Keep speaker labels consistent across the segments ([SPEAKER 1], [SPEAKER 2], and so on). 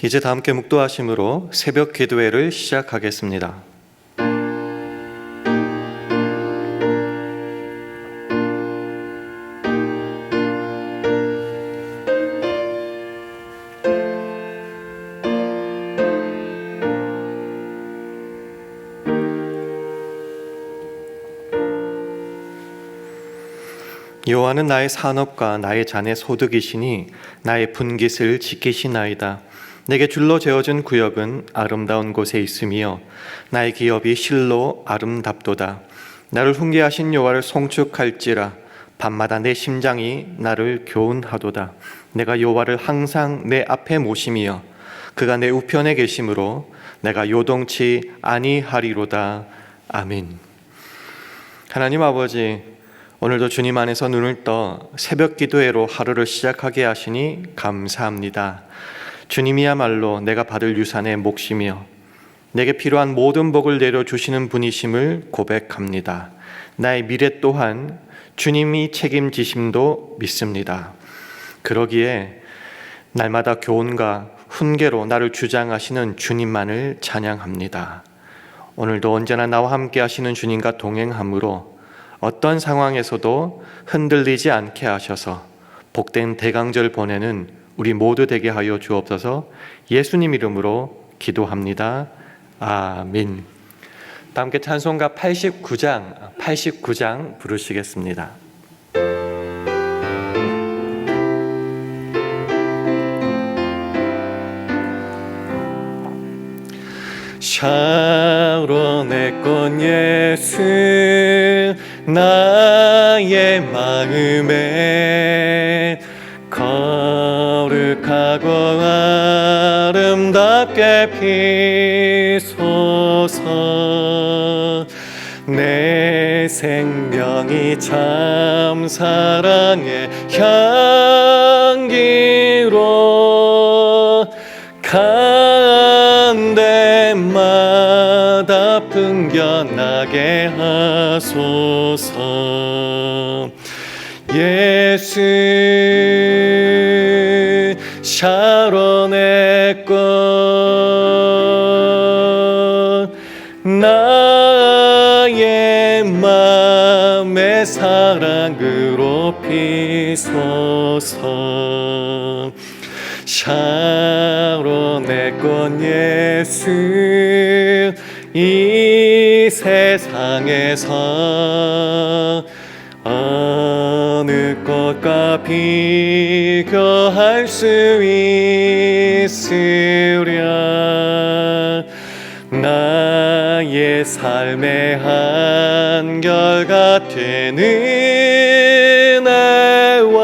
[SPEAKER 1] 이제 다 함께 묵도하심으로 새벽 기도회를 시작하겠습니다. 여호와는 나의 산업과 나의 잔의 소득이시니 나의 분깃을 지키시나이다. 내게 줄로 재어준 구역은 아름다운 곳에 있으며 나의 기업이 실로 아름답도다. 나를 훈계하신 여호와를 송축할지라. 밤마다 내 심장이 나를 교훈하도다. 내가 여호와를 항상 내 앞에 모시며 그가 내 우편에 계심으로 내가 요동치 아니하리로다. 아멘. 하나님 아버지, 오늘도 주님 안에서 눈을 떠 새벽 기도회로 하루를 시작하게 하시니 감사합니다. 주님이야말로 내가 받을 유산의 몫이며 내게 필요한 모든 복을 내려주시는 분이심을 고백합니다. 나의 미래 또한 주님이 책임지심도 믿습니다. 그러기에 날마다 교훈과 훈계로 나를 주장하시는 주님만을 찬양합니다. 오늘도 언제나 나와 함께 하시는 주님과 동행함으로 어떤 상황에서도 흔들리지 않게 하셔서 복된 대강절 보내는 우리 모두 되게 하여 주옵소서. 예수님 이름으로 기도합니다. 아멘. 다 함께 찬송가 89장 부르시겠습니다. 샤론의 꽃 예수 나의 마음에 거룩하고 아름답게 피소서. 내 생명이 참 사랑의 향기로 간 데마다 풍겨나게 하소서. 예수 샤론의 꽃 나의 맘의 사랑으로 피소서. 샤론의 꽃 예수 이 세상에서 어느 꽃과 비교할 수 있으랴. 나의 삶의 한결같은 은혜와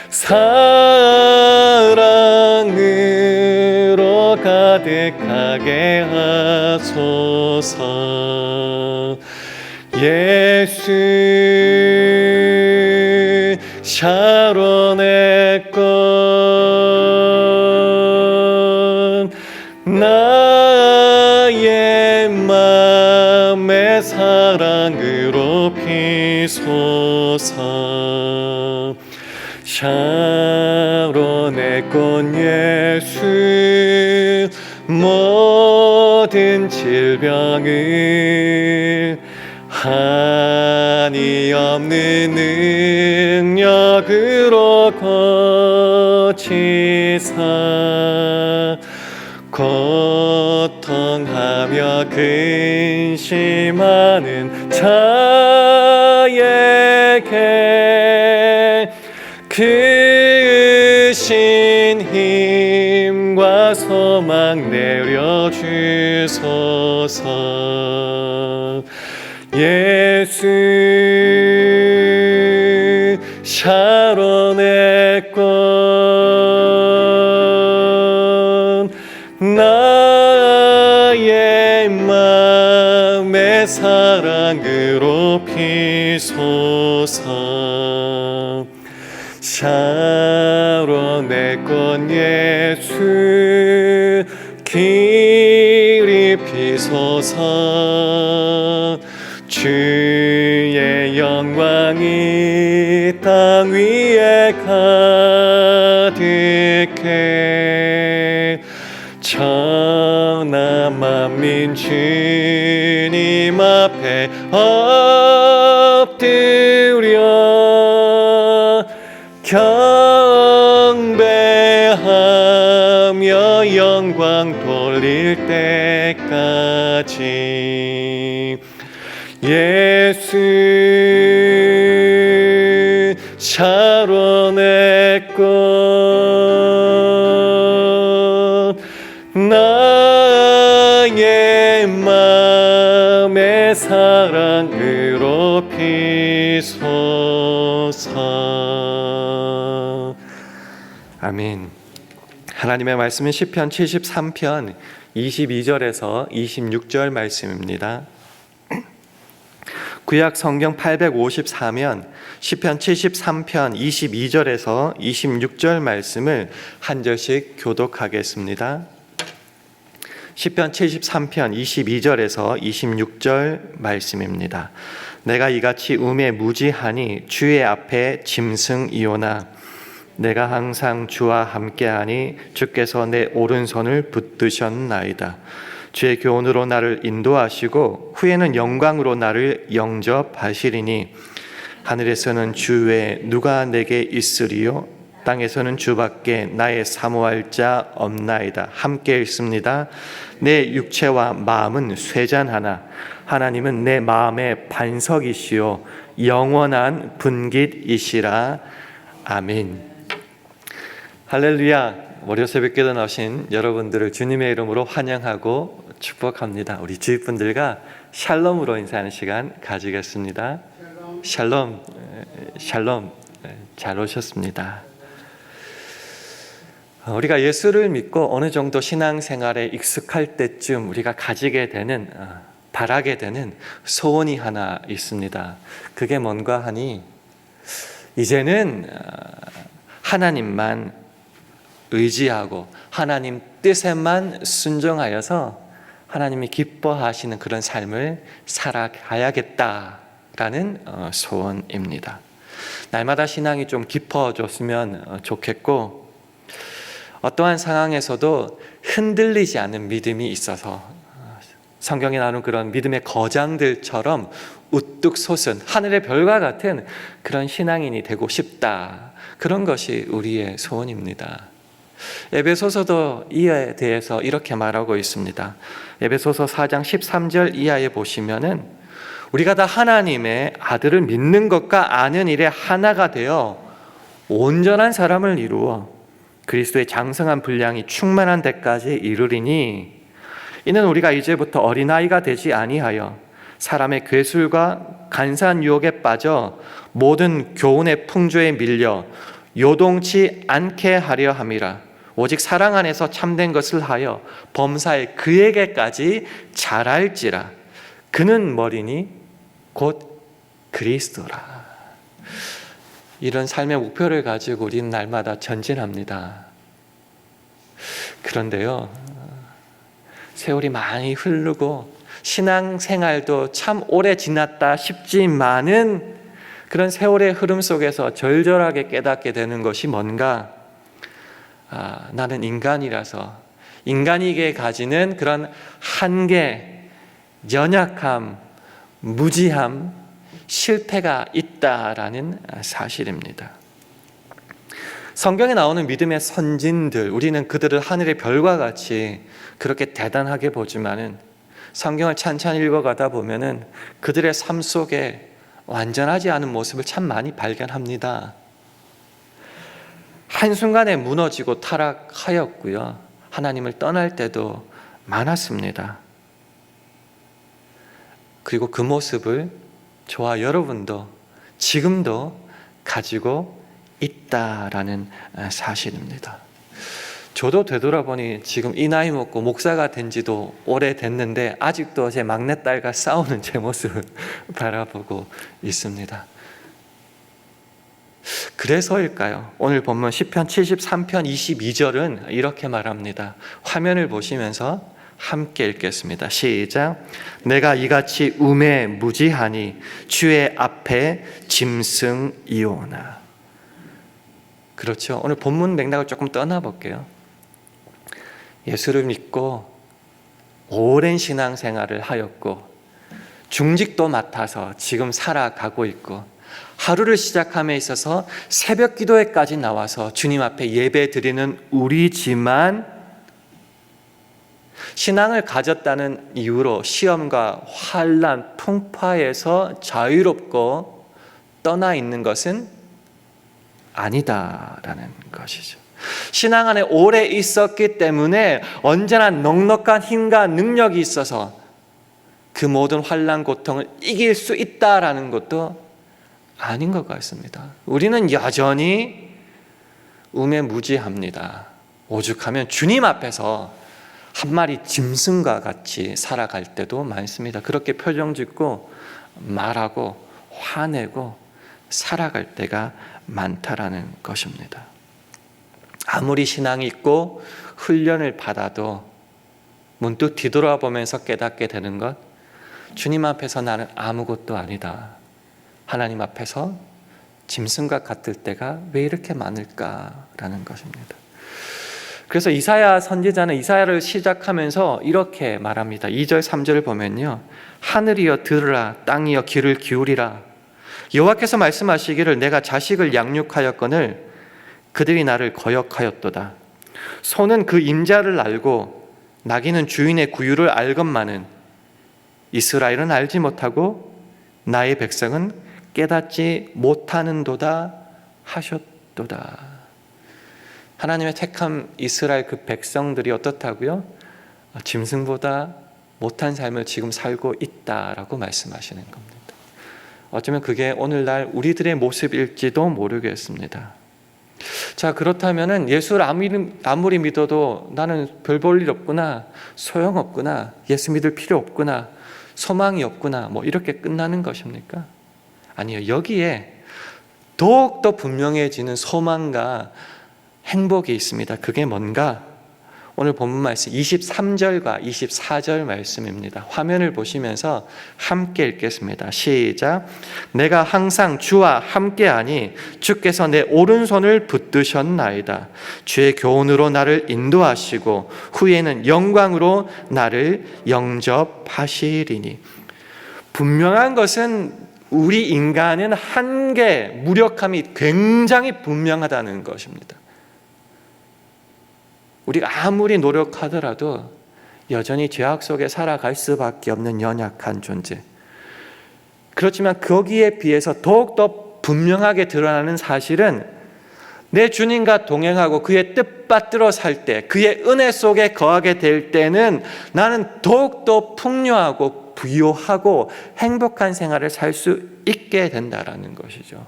[SPEAKER 1] 사랑으로 가득하게 하소서. 예수 샤론의 꽃 나의 맘의 사랑으로 피소서. 샤론의 꽃 예수 모든 질병을 한이 없는 능력으로 고치사 고통하며 근심하는 자에게 크신 힘과 소망 내려주소서. 예수 샤론의 꽃 나의 맘의 사랑으로 피소서. 샤론의 꽃 예수 길이 피소서. 주의 영광이 땅 위에 가득해 주님 앞에 엎드려 경배하며 영광 돌릴 때까지 예수 차로 내 것 나의 맘의 사랑으로 비소서. 아멘. 하나님의 말씀은 시편 73편 22절에서 26절 말씀입니다. 구약 성경 854면 시편 73편 22절에서 26절 말씀을 한 절씩 교독하겠습니다. 시편 73편 22절에서 26절 말씀입니다. 내가 이같이 음에 무지하니 주의 앞에 짐승이오나 내가 항상 주와 함께하니 주께서 내 오른손을 붙드셨나이다. 주의 교훈으로 나를 인도하시고 후에는 영광으로 나를 영접하시리니 하늘에서는 주 외에 누가 내게 있으리요 땅에서는 주밖에 나의 사모할 자 없나이다. 함께 읽습니다. 내 육체와 마음은 쇠잔하나 하나님은 내 마음의 반석이시요 영원한 분깃이시라. 아멘. 할렐루야. 월요 새벽기도 나오신 여러분들을 주님의 이름으로 환영하고 축복합니다. 우리 주위 분들과 샬롬으로 인사하는 시간 가지겠습니다. 샬롬, 샬롬, 잘 오셨습니다. 우리가 예수를 믿고 어느 정도 신앙생활에 익숙할 때쯤 우리가 가지게 되는, 바라게 되는 소원이 하나 있습니다. 그게 뭔가 하니 이제는 하나님만 의지하고 하나님 뜻에만 순종하여서 하나님이 기뻐하시는 그런 삶을 살아가야겠다라는 소원입니다. 날마다 신앙이 좀 깊어졌으면 좋겠고 어떠한 상황에서도 흔들리지 않는 믿음이 있어서 성경에 나오는 그런 믿음의 거장들처럼 우뚝 솟은 하늘의 별과 같은 그런 신앙인이 되고 싶다. 그런 것이 우리의 소원입니다. 에베소서도 이에 대해서 이렇게 말하고 있습니다. 에베소서 4장 13절 이하에 보시면은 우리가 다 하나님의 아들을 믿는 것과 아는 일에 하나가 되어 온전한 사람을 이루어 그리스도의 장성한 분량이 충만한 데까지 이르리니 이는 우리가 이제부터 어린아이가 되지 아니하여 사람의 괴술과 간사한 유혹에 빠져 모든 교훈의 풍조에 밀려 요동치 않게 하려 함이라. 오직 사랑 안에서 참된 것을 하여 범사에 그에게까지 자랄지라. 그는 머리니 곧 그리스도라. 이런 삶의 목표를 가지고 우리는 날마다 전진합니다. 그런데요, 세월이 많이 흐르고 신앙생활도 참 오래 지났다 싶지만은 그런 세월의 흐름 속에서 절절하게 깨닫게 되는 것이 뭔가, 나는 인간이라서 인간에게 가지는 그런 한계, 연약함, 무지함, 실패가 있다라는 사실입니다. 성경에 나오는 믿음의 선진들, 우리는 그들을 하늘의 별과 같이 그렇게 대단하게 보지만은 성경을 찬찬히 읽어가다 보면은 그들의 삶 속에 완전하지 않은 모습을 참 많이 발견합니다. 한순간에 무너지고 타락하였고요. 하나님을 떠날 때도 많았습니다. 그리고 그 모습을 저와 여러분도 지금도 가지고 있다라는 사실입니다. 저도 되돌아보니 지금 이 나이 먹고 목사가 된 지도 오래됐는데 아직도 제 막내딸과 싸우는 제 모습을 바라보고 있습니다. 그래서일까요? 오늘 본문 시편 73편 22절은 이렇게 말합니다. 화면을 보시면서 함께 읽겠습니다. 시작. 내가 이같이 음에 무지하니 주의 앞에 짐승이오나. 그렇죠. 오늘 본문 맥락을 조금 떠나볼게요. 예수를 믿고 오랜 신앙생활을 하였고 중직도 맡아서 지금 살아가고 있고 하루를 시작함에 있어서 새벽 기도회까지 나와서 주님 앞에 예배 드리는 우리지만 신앙을 가졌다는 이유로 시험과 환난, 풍파에서 자유롭고 떠나 있는 것은 아니다라는 것이죠. 신앙 안에 오래 있었기 때문에 언제나 넉넉한 힘과 능력이 있어서 그 모든 환난, 고통을 이길 수 있다라는 것도 아닌 것 같습니다. 우리는 여전히 우매무지합니다. 오죽하면 주님 앞에서 한 마리 짐승과 같이 살아갈 때도 많습니다. 그렇게 표정 짓고 말하고 화내고 살아갈 때가 많다라는 것입니다. 아무리 신앙이 있고 훈련을 받아도 문득 뒤돌아보면서 깨닫게 되는 것, 주님 앞에서 나는 아무것도 아니다. 하나님 앞에서 짐승과 같을 때가 왜 이렇게 많을까라는 것입니다. 그래서 이사야 선지자는 이사야를 시작하면서 이렇게 말합니다. 2절 3절을 보면요, 하늘이여 들으라, 땅이여 귀를 기울이라. 여호와께서 말씀하시기를 내가 자식을 양육하였거늘 그들이 나를 거역하였도다. 소는 그 임자를 알고 나귀는 주인의 구유를 알건만은 이스라엘은 알지 못하고 나의 백성은 깨닫지 못하는도다 하셨도다. 하나님의 택한 이스라엘 그 백성들이 어떻다고요? 짐승보다 못한 삶을 지금 살고 있다라고 말씀하시는 겁니다. 어쩌면 그게 오늘날 우리들의 모습일지도 모르겠습니다. 자, 그렇다면 예수를 아무리 믿어도 나는 별 볼 일 없구나, 소용없구나, 예수 믿을 필요 없구나, 소망이 없구나, 뭐 이렇게 끝나는 것입니까? 아니요. 여기에 더욱더 분명해지는 소망과 행복이 있습니다. 그게 뭔가? 오늘 본문 말씀 23절과 24절 말씀입니다. 화면을 보시면서 함께 읽겠습니다. 시작. 내가 항상 주와 함께하니 주께서 내 오른손을 붙드셨나이다. 주의 교훈으로 나를 인도하시고 후에는 영광으로 나를 영접하시리니. 분명한 것은 우리 인간은 한계, 무력함이 굉장히 분명하다는 것입니다. 우리가 아무리 노력하더라도 여전히 죄악 속에 살아갈 수밖에 없는 연약한 존재. 그렇지만 거기에 비해서 더욱더 분명하게 드러나는 사실은 내 주님과 동행하고 그의 뜻받들어 살 때, 그의 은혜 속에 거하게 될 때는 나는 더욱더 풍요하고 부유하고 행복한 생활을 살 수 있게 된다는 것이죠.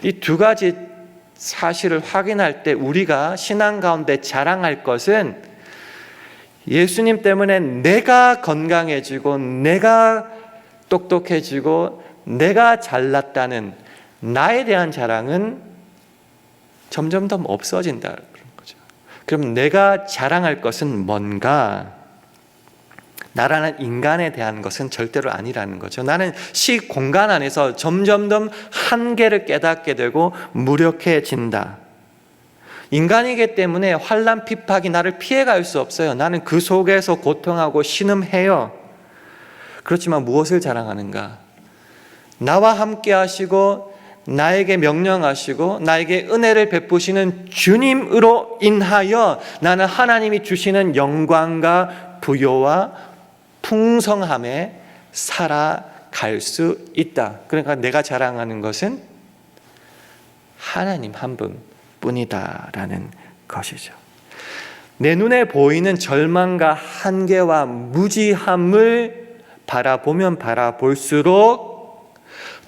[SPEAKER 1] 이 두 가지 사실을 확인할 때 우리가 신앙 가운데 자랑할 것은 예수님 때문에 내가 건강해지고 내가 똑똑해지고 내가 잘났다는 나에 대한 자랑은 점점 더 없어진다는 거죠. 그럼 내가 자랑할 것은 뭔가? 나라는 인간에 대한 것은 절대로 아니라는 거죠. 나는 시공간 안에서 점점 더 한계를 깨닫게 되고 무력해진다. 인간이기 때문에 환난 핍박이 나를 피해갈 수 없어요. 나는 그 속에서 고통하고 신음해요. 그렇지만 무엇을 자랑하는가? 나와 함께 하시고 나에게 명령하시고 나에게 은혜를 베푸시는 주님으로 인하여 나는 하나님이 주시는 영광과 부요와 풍성함에 살아갈 수 있다. 그러니까 내가 자랑하는 것은 하나님 한 분뿐이다라는 것이죠. 내 눈에 보이는 절망과 한계와 무지함을 바라보면 바라볼수록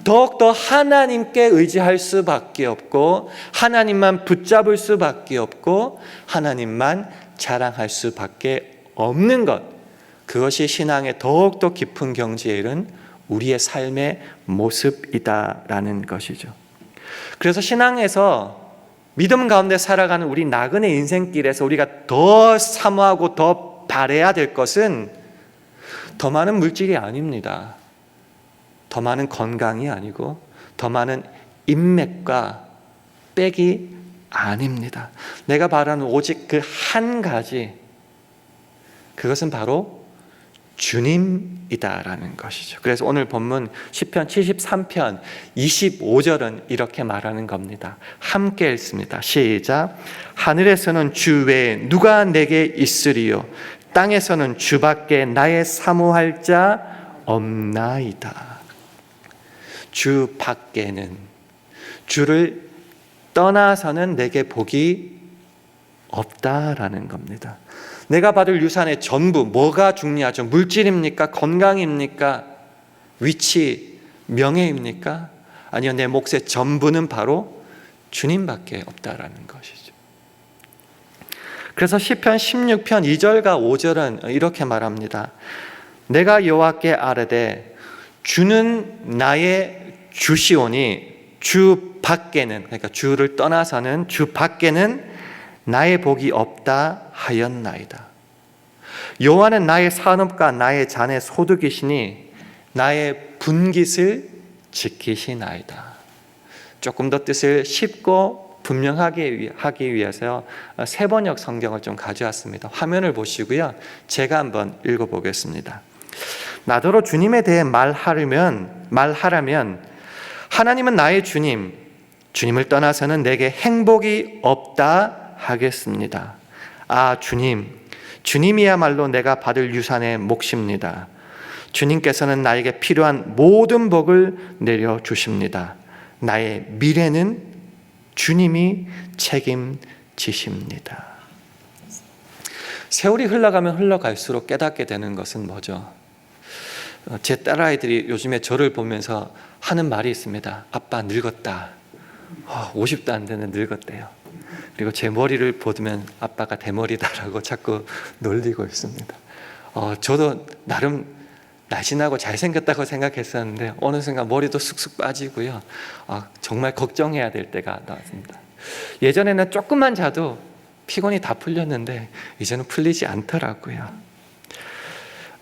[SPEAKER 1] 더욱더 하나님께 의지할 수밖에 없고 하나님만 붙잡을 수밖에 없고 하나님만 자랑할 수밖에 없는 것, 그것이 신앙의 더욱더 깊은 경지에 이른 우리의 삶의 모습이다라는 것이죠. 그래서 신앙에서 믿음 가운데 살아가는 우리 나그네 인생길에서 우리가 더 사모하고 더 바라야 될 것은 더 많은 물질이 아닙니다. 더 많은 건강이 아니고 더 많은 인맥과 빽이 아닙니다. 내가 바라는 오직 그 한 가지, 그것은 바로 주님이다라는 것이죠. 그래서 오늘 본문 시편 73편 25절은 이렇게 말하는 겁니다. 함께 읽습니다. 시작. 하늘에서는 주 외에 누가 내게 있으리요? 땅에서는 주밖에 나의 사모할 자 없나이다. 주 밖에는, 주를 떠나서는 내게 복이 없다라는 겁니다. 내가 받을 유산의 전부, 뭐가 중요하죠? 물질입니까? 건강입니까? 위치, 명예입니까? 아니요, 내 몫의 전부는 바로 주님밖에 없다라는 것이죠. 그래서 시편 16편 2절과 5절은 이렇게 말합니다. 내가 여호와께 아뢰되 주는 나의 주시오니 주 밖에는, 그러니까 주를 떠나서는 주 밖에는 나의 복이 없다 하였나이다. 여호와는 나의 산업과 나의 잔의 소득이시니 나의 분깃을 지키시나이다. 조금 더 뜻을 쉽고 분명하게 하기 위해서 세번역 성경을 좀 가져왔습니다. 화면을 보시고요, 제가 한번 읽어보겠습니다. 나더러 주님에 대해 말하라면 하나님은 나의 주님, 주님을 떠나서는 내게 행복이 없다 하겠습니다. 아, 주님이야말로 내가 받을 유산의 몫입니다. 주님께서는 나에게 필요한 모든 복을 내려주십니다. 나의 미래는 주님이 책임지십니다. 세월이 흘러가면 흘러갈수록 깨닫게 되는 것은 뭐죠? 제 딸아이들이 요즘에 저를 보면서 하는 말이 있습니다. 아빠 늙었다. 50도 안 되는 늙었대요. 그리고 제 머리를 보면 아빠가 대머리다라고 자꾸 놀리고 있습니다. 저도 나름 날씬하고 잘생겼다고 생각했었는데 어느 순간 머리도 쑥쑥 빠지고요. 정말 걱정해야 될 때가 나왔습니다. 예전에는 조금만 자도 피곤이 다 풀렸는데 이제는 풀리지 않더라고요.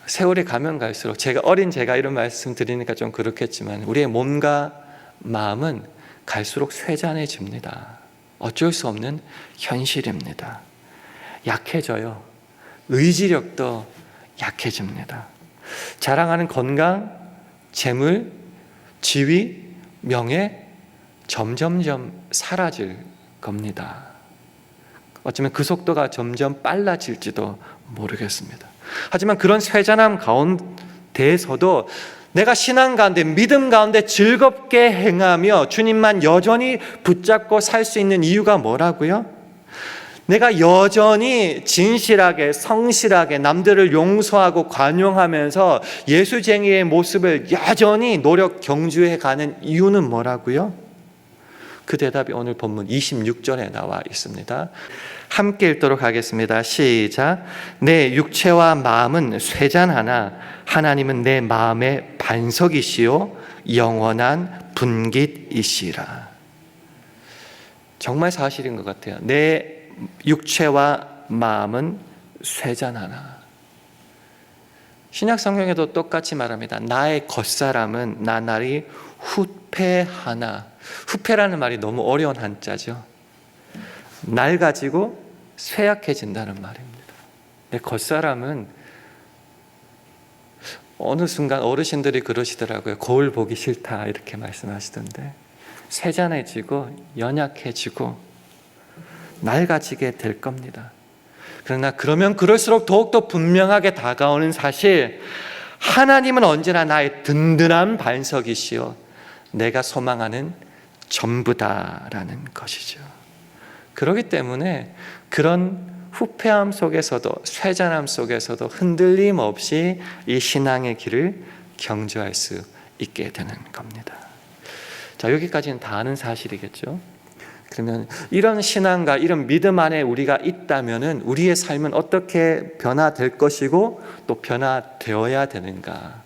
[SPEAKER 1] 세월이 가면 갈수록 제가 이런 말씀 드리니까 좀 그렇겠지만 우리의 몸과 마음은 갈수록 쇠잔해집니다. 어쩔 수 없는 현실입니다. 약해져요. 의지력도 약해집니다. 자랑하는 건강, 재물, 지위, 명예 점점점 사라질 겁니다. 어쩌면 그 속도가 점점 빨라질지도 모르겠습니다. 하지만 그런 쇠잔함 가운데에서도 내가 신앙 가운데, 믿음 가운데 즐겁게 행하며 주님만 여전히 붙잡고 살 수 있는 이유가 뭐라고요? 내가 여전히 진실하게, 성실하게 남들을 용서하고 관용하면서 예수쟁이의 모습을 여전히 노력 경주해 가는 이유는 뭐라고요? 그 대답이 오늘 본문 26절에 나와 있습니다. 함께 읽도록 하겠습니다. 시작. 내 육체와 마음은 쇠잔하나 하나님은 내 마음의 반석이시요 영원한 분깃이시라. 정말 사실인 것 같아요. 내 육체와 마음은 쇠잔하나. 신약 성경에도 똑같이 말합니다. 나의 겉사람은 나날이 후패하나. 후패라는 말이 너무 어려운 한자죠. 낡아지고 쇠약해진다는 말입니다. 내 겉사람은 어느 순간 어르신들이 그러시더라고요. 거울 보기 싫다 이렇게 말씀하시던데 쇠잔해지고 연약해지고 낡아지게 될 겁니다. 그러나 그러면 그럴수록 더욱더 분명하게 다가오는 사실, 하나님은 언제나 나의 든든한 반석이시요 내가 소망하는 전부다라는 것이죠. 그렇기 때문에 그런 후패함 속에서도, 쇠잔함 속에서도 흔들림 없이 이 신앙의 길을 경주할 수 있게 되는 겁니다. 자, 여기까지는 다 아는 사실이겠죠. 그러면 이런 신앙과 이런 믿음 안에 우리가 있다면은 우리의 삶은 어떻게 변화될 것이고 또 변화되어야 되는가?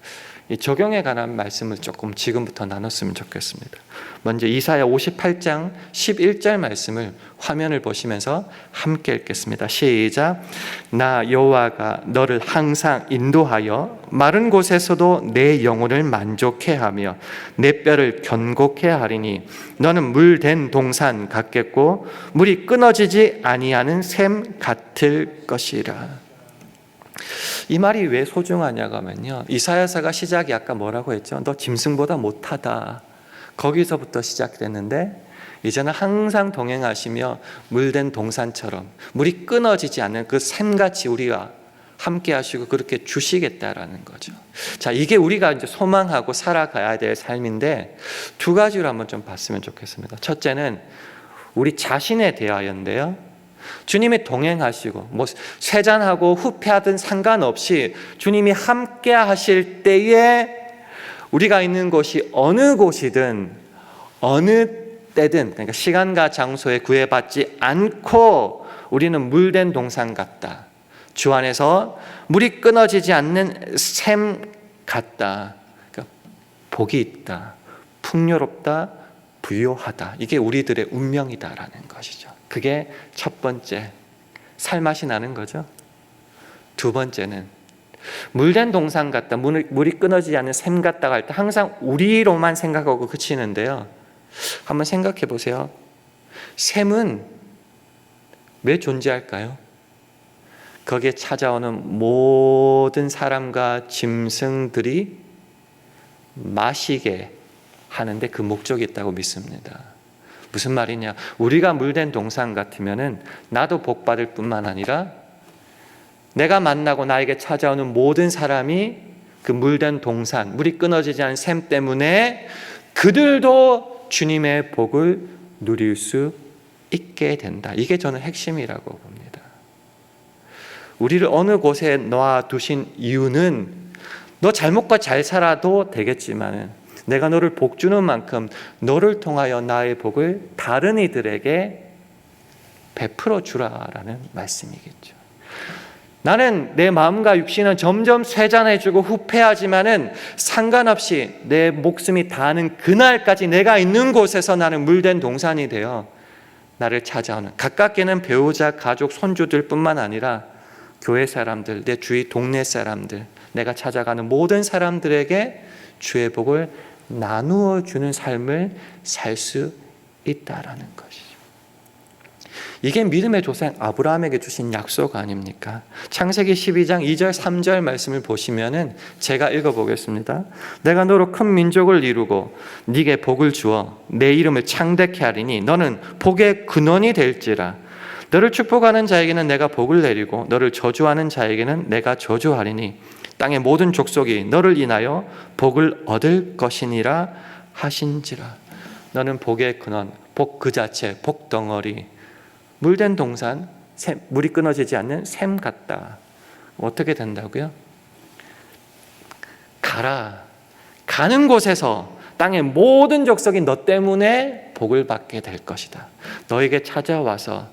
[SPEAKER 1] 이 적용에 관한 말씀을 조금 지금부터 나눴으면 좋겠습니다. 먼저 이사야 58장 11절 말씀을 화면을 보시면서 함께 읽겠습니다. 시작. 나 여호와가 너를 항상 인도하여 마른 곳에서도 내 영혼을 만족해 하며 내 뼈를 견고케 하리니 너는 물된 동산 같겠고 물이 끊어지지 아니하는 샘 같을 것이라. 이 말이 왜 소중하냐고 하면요, 이사야서가 시작이 아까 뭐라고 했죠? 너 짐승보다 못하다. 거기서부터 시작됐는데 이제는 항상 동행하시며 물된 동산처럼 물이 끊어지지 않는 그 샘같이 우리와 함께 하시고 그렇게 주시겠다라는 거죠. 자, 이게 우리가 이제 소망하고 살아가야 될 삶인데 두 가지로 한번 좀 봤으면 좋겠습니다. 첫째는 우리 자신에 대하여인데요, 주님이 동행하시고 뭐 쇠잔하고 후패하든 상관없이 주님이 함께 하실 때에 우리가 있는 곳이 어느 곳이든 어느 때든, 그러니까 시간과 장소에 구애받지 않고 우리는 물된 동산 같다. 주 안에서 물이 끊어지지 않는 샘 같다. 그러니까 복이 있다, 풍요롭다, 부요하다. 이게 우리들의 운명이다라는 것이죠. 그게 첫 번째, 살맛이 나는 거죠. 두 번째는 물된 동산 같다, 물이 끊어지지 않는 샘 같다고 할 때 항상 우리로만 생각하고 그치는데요, 한번 생각해 보세요. 샘은 왜 존재할까요? 거기에 찾아오는 모든 사람과 짐승들이 마시게 하는데 그 목적이 있다고 믿습니다. 무슨 말이냐? 우리가 물된 동산 같으면은 나도 복받을 뿐만 아니라 내가 만나고 나에게 찾아오는 모든 사람이 그 물된 동산, 물이 끊어지지 않은 샘 때문에 그들도 주님의 복을 누릴 수 있게 된다. 이게 저는 핵심이라고 봅니다. 우리를 어느 곳에 놔두신 이유는 너 잘 먹고 잘 살아도 되겠지만 내가 너를 복 주는 만큼 너를 통하여 나의 복을 다른 이들에게 베풀어 주라라는 말씀이겠죠. 나는 내 마음과 육신은 점점 쇠잔해지고 후패하지만은 상관없이 내 목숨이 다하는 그날까지 내가 있는 곳에서 나는 물된 동산이 되어 나를 찾아오는, 가깝게는 배우자, 가족, 손주들 뿐만 아니라 교회 사람들, 내 주위 동네 사람들, 내가 찾아가는 모든 사람들에게 주의 복을 나누어 주는 삶을 살 수 있다라는 것이죠. 이게 믿음의 조상 아브라함에게 주신 약속 아닙니까? 창세기 12장 2절 3절 말씀을 보시면은 제가 읽어보겠습니다. 내가 너로 큰 민족을 이루고 네게 복을 주어 내 이름을 창대케 하리니 너는 복의 근원이 될지라. 너를 축복하는 자에게는 내가 복을 내리고 너를 저주하는 자에게는 내가 저주하리니 땅의 모든 족속이 너를 인하여 복을 얻을 것이니라 하신지라. 너는 복의 근원, 복 그 자체, 복덩어리, 물된 동산, 물이 끊어지지 않는 샘 같다. 어떻게 된다고요? 가라. 가는 곳에서 땅의 모든 족속이 너 때문에 복을 받게 될 것이다. 너에게 찾아와서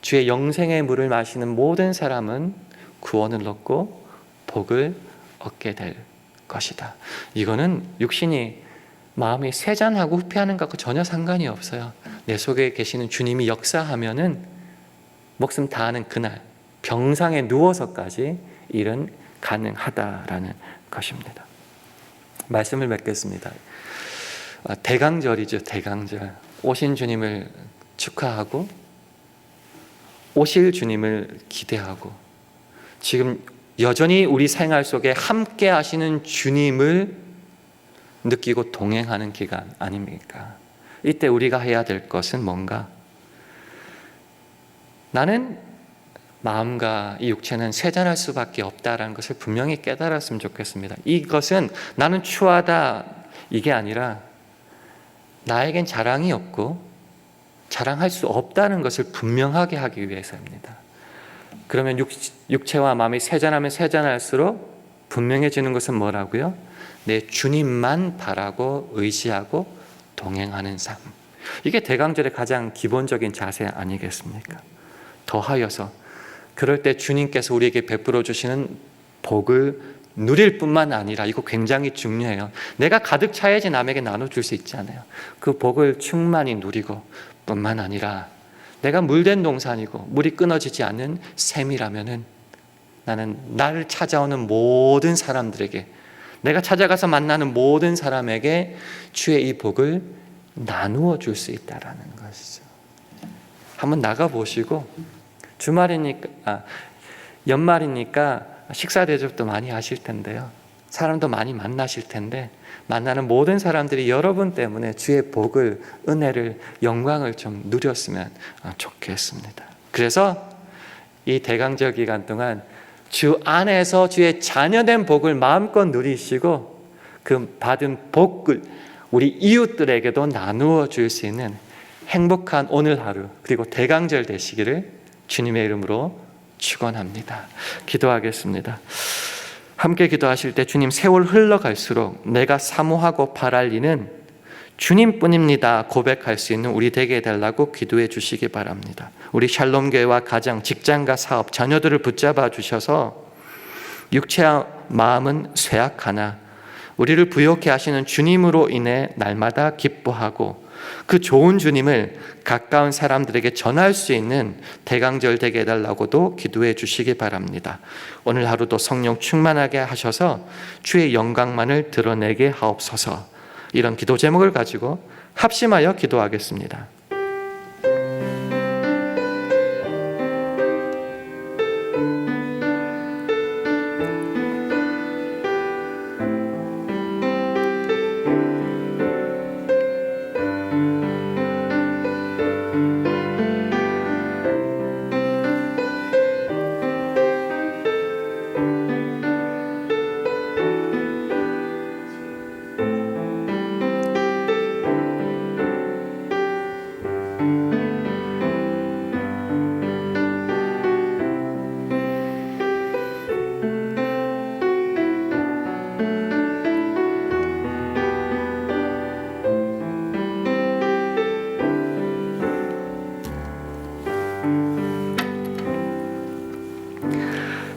[SPEAKER 1] 주의 영생의 물을 마시는 모든 사람은 구원을 얻고 복을 얻게 될 것이다. 이거는 육신이 마음이 쇠잔하고 후패하는 것과 전혀 상관이 없어요. 내 속에 계시는 주님이 역사하면은 목숨 다하는 그날 병상에 누워서까지 일은 가능하다라는 것입니다. 말씀을 맺겠습니다. 대강절이죠. 대강절. 오신 주님을 축하하고 오실 주님을 기대하고 지금 여전히 우리 생활 속에 함께 하시는 주님을 느끼고 동행하는 기간 아닙니까? 이때 우리가 해야 될 것은 뭔가? 나는 마음과 이 육체는 쇠잔할 수밖에 없다라는 것을 분명히 깨달았으면 좋겠습니다. 이것은 나는 추하다 이게 아니라 나에겐 자랑이 없고 자랑할 수 없다는 것을 분명하게 하기 위해서입니다. 그러면 육체와 마음이 쇠잔하면 쇠잔할수록 분명해지는 것은 뭐라고요? 내 주님만 바라고 의지하고 동행하는 삶. 이게 대강절의 가장 기본적인 자세 아니겠습니까? 더하여서 그럴 때 주님께서 우리에게 베풀어 주시는 복을 누릴 뿐만 아니라, 이거 굉장히 중요해요. 내가 가득 차야지 남에게 나눠줄 수 있잖아요. 그 복을 충만히 누리고 뿐만 아니라 내가 물된 동산이고 물이 끊어지지 않는 샘이라면은 나는 나를 찾아오는 모든 사람들에게, 내가 찾아가서 만나는 모든 사람에게 주의 이 복을 나누어 줄 수 있다라는 것이죠. 한번 나가 보시고 주말이니까 연말이니까 식사 대접도 많이 하실 텐데요. 사람도 많이 만나실 텐데 만나는 모든 사람들이 여러분 때문에 주의 복을, 은혜를, 영광을 좀 누렸으면 좋겠습니다. 그래서 이 대강절 기간 동안 주 안에서 주의 자녀된 복을 마음껏 누리시고 그 받은 복을 우리 이웃들에게도 나누어 줄 수 있는 행복한 오늘 하루 그리고 대강절 되시기를 주님의 이름으로 축원합니다. 기도하겠습니다. 함께 기도하실 때 주님, 세월 흘러갈수록 내가 사모하고 바랄 이는 주님뿐입니다 고백할 수 있는 우리 되게 해달라고 기도해 주시기 바랍니다. 우리 샬롬교회와 가정, 직장과 사업, 자녀들을 붙잡아 주셔서 육체와 마음은 쇠약하나 우리를 부요케 하시는 주님으로 인해 날마다 기뻐하고 그 좋은 주님을 가까운 사람들에게 전할 수 있는 대강절 되게 해달라고도 기도해 주시기 바랍니다. 오늘 하루도 성령 충만하게 하셔서 주의 영광만을 드러내게 하옵소서. 이런 기도 제목을 가지고 합심하여 기도하겠습니다.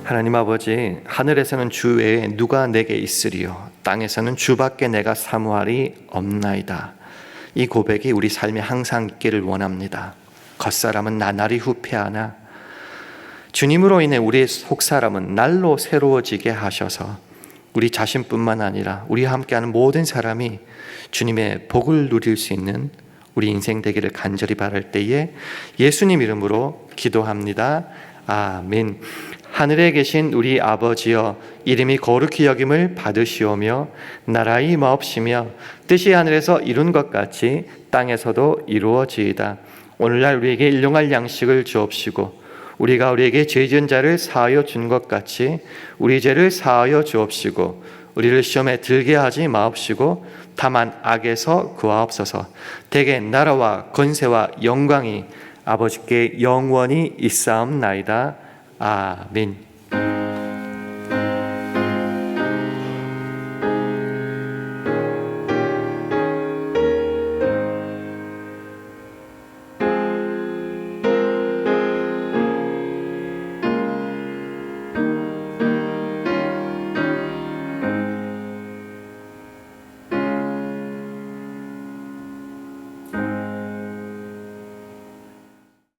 [SPEAKER 1] 하나님 아버지, 하늘에서는 주 외에 누가 내게 있으리요 땅에서는 주밖에 내가 사모하리 없나이다. 이 고백이 우리 삶에 항상 있기를 원합니다. 겉사람은 나날이 후패하나 주님으로 인해 우리의 속사람은 날로 새로워지게 하셔서 우리 자신뿐만 아니라 우리와 함께하는 모든 사람이 주님의 복을 누릴 수 있는 우리 인생 되기를 간절히 바랄 때에 예수님 이름으로 기도합니다. 아멘. 하늘에 계신 우리 아버지여, 이름이 거룩히 여김을 받으시오며 나라의 임하옵시며 뜻이 하늘에서 이룬 것 같이 땅에서도 이루어지이다. 오늘날 우리에게 일용할 양식을 주옵시고 우리가 우리에게 죄 지은 자를 사하여 준 것 같이 우리 죄를 사하여 주옵시고 우리를 시험에 들게 하지 마옵시고 다만 악에서 구하옵소서. 대개 나라와 권세와 영광이 아버지께 영원히 있사옵나이다. 아멘.